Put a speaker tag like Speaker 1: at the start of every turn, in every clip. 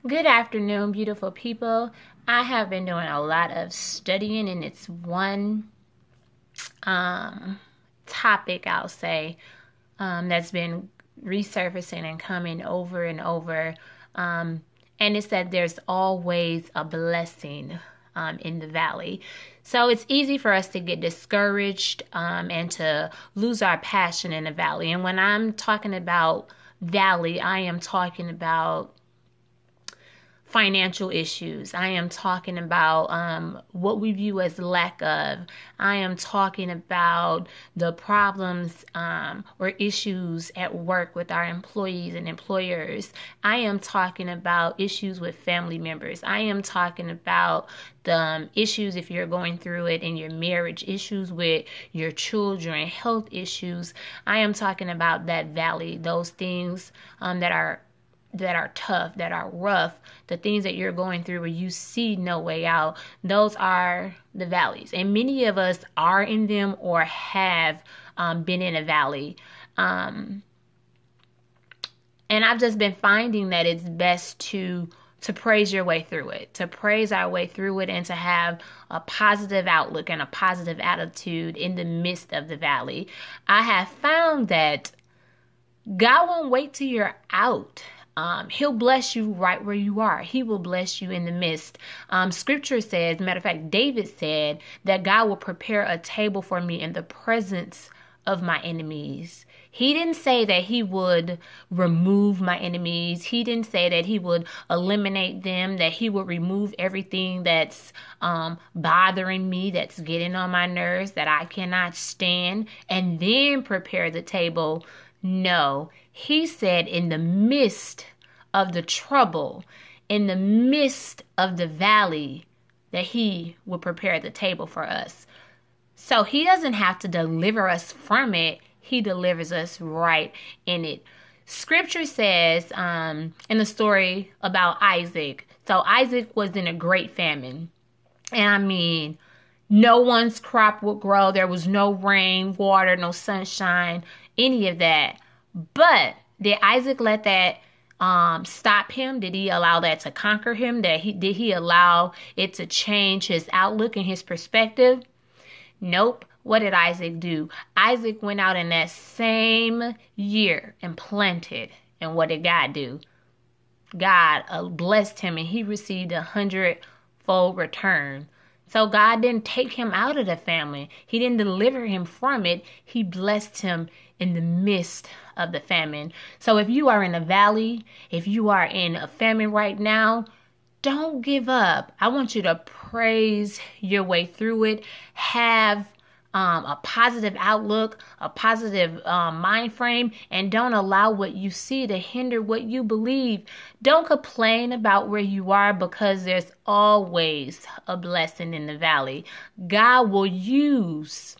Speaker 1: Good afternoon, beautiful people. I have been doing a lot of studying, and it's one um, topic, I'll say, that's been resurfacing and coming over and over. Um, and it's that there's always a blessing in the valley. So it's easy for us to get discouraged and to lose our passion in the valley. And when I'm talking about valley, I am talking about financial issues. I am talking about what we view as lack of. I am talking about the problems or issues at work with our employees and employers. I am talking about issues with family members. I am talking about the issues if you're going through it in your marriage, issues with your children, health issues. I am talking about that valley, those things that are tough, that are rough, the things that you're going through where you see no way out. Those are the valleys. And many of us are in them or have been in a valley. And I've just been finding that it's best to praise your way through it, to praise our way through it, and to have a positive outlook and a positive attitude in the midst of the valley. I have found that God won't wait till you're out. He'll bless you right where you are. He will bless you in the midst. Scripture says, matter of fact, David said that God will prepare a table for me in the presence of my enemies. He didn't say that he would remove my enemies. He didn't say that he would eliminate them, that he would remove everything that's bothering me, that's getting on my nerves, that I cannot stand, and then prepare the table. No, he said in the midst of the trouble, in the midst of the valley, that he will prepare the table for us. So he doesn't have to deliver us from it. He delivers us right in it. Scripture says in the story about Isaac. So Isaac was in a great famine. And I mean, no one's crop would grow. There was no rain, water, no sunshine, any of that. But did Isaac let that stop him? Did he allow that to conquer him? Did he allow it to change his outlook and his perspective? Nope. What did Isaac do? Isaac went out in that same year and planted. And what did God do? God blessed him, and he received 100-fold return. So God didn't take him out of the famine. He didn't deliver him from it. He blessed him in the midst of the famine. So if you are in a valley, if you are in a famine right now, don't give up. I want you to praise your way through it. Have a positive outlook, a positive mind frame, and don't allow what you see to hinder what you believe. Don't complain about where you are, because there's always a blessing in the valley. God will use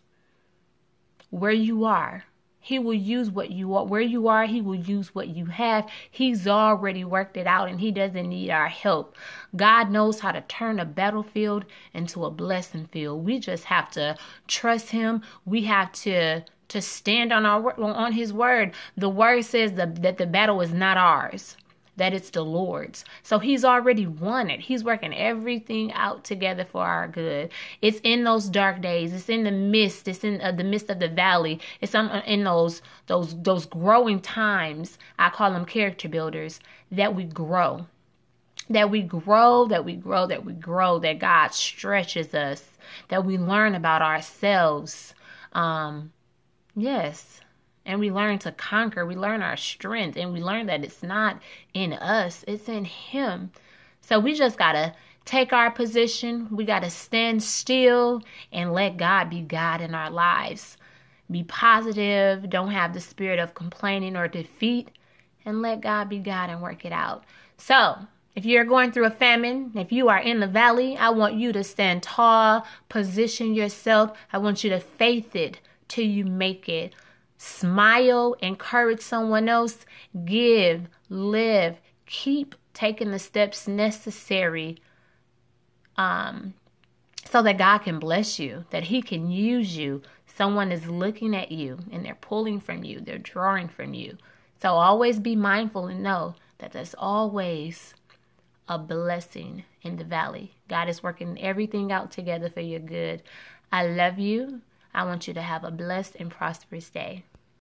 Speaker 1: where you are. He will use what you are. Where you are, he will use what you have. He's already worked it out, and he doesn't need our help. God knows how to turn a battlefield into a blessing field. We just have to trust him. We have to stand on his word. The word says that the battle is not ours, that it's the Lord's. So he's already won it. He's working everything out together for our good. It's in those dark days. It's in the mist. It's in the midst of the valley. It's in those growing times. I call them character builders, that we grow. That we grow, that God stretches us, that we learn about ourselves. Yes. And we learn to conquer. We learn our strength. And we learn that it's not in us. It's in him. So we just got to take our position. We got to stand still and let God be God in our lives. Be positive. Don't have the spirit of complaining or defeat. And let God be God and work it out. So if you're going through a famine, if you are in the valley, I want you to stand tall. Position yourself. I want you to faith it till you make it. Smile, encourage someone else, give, live, keep taking the steps necessary so that God can bless you, that he can use you. Someone is looking at you and they're pulling from you, they're drawing from you. So always be mindful and know that there's always a blessing in the valley. God is working everything out together for your good. I love you. I want you to have a blessed and prosperous day.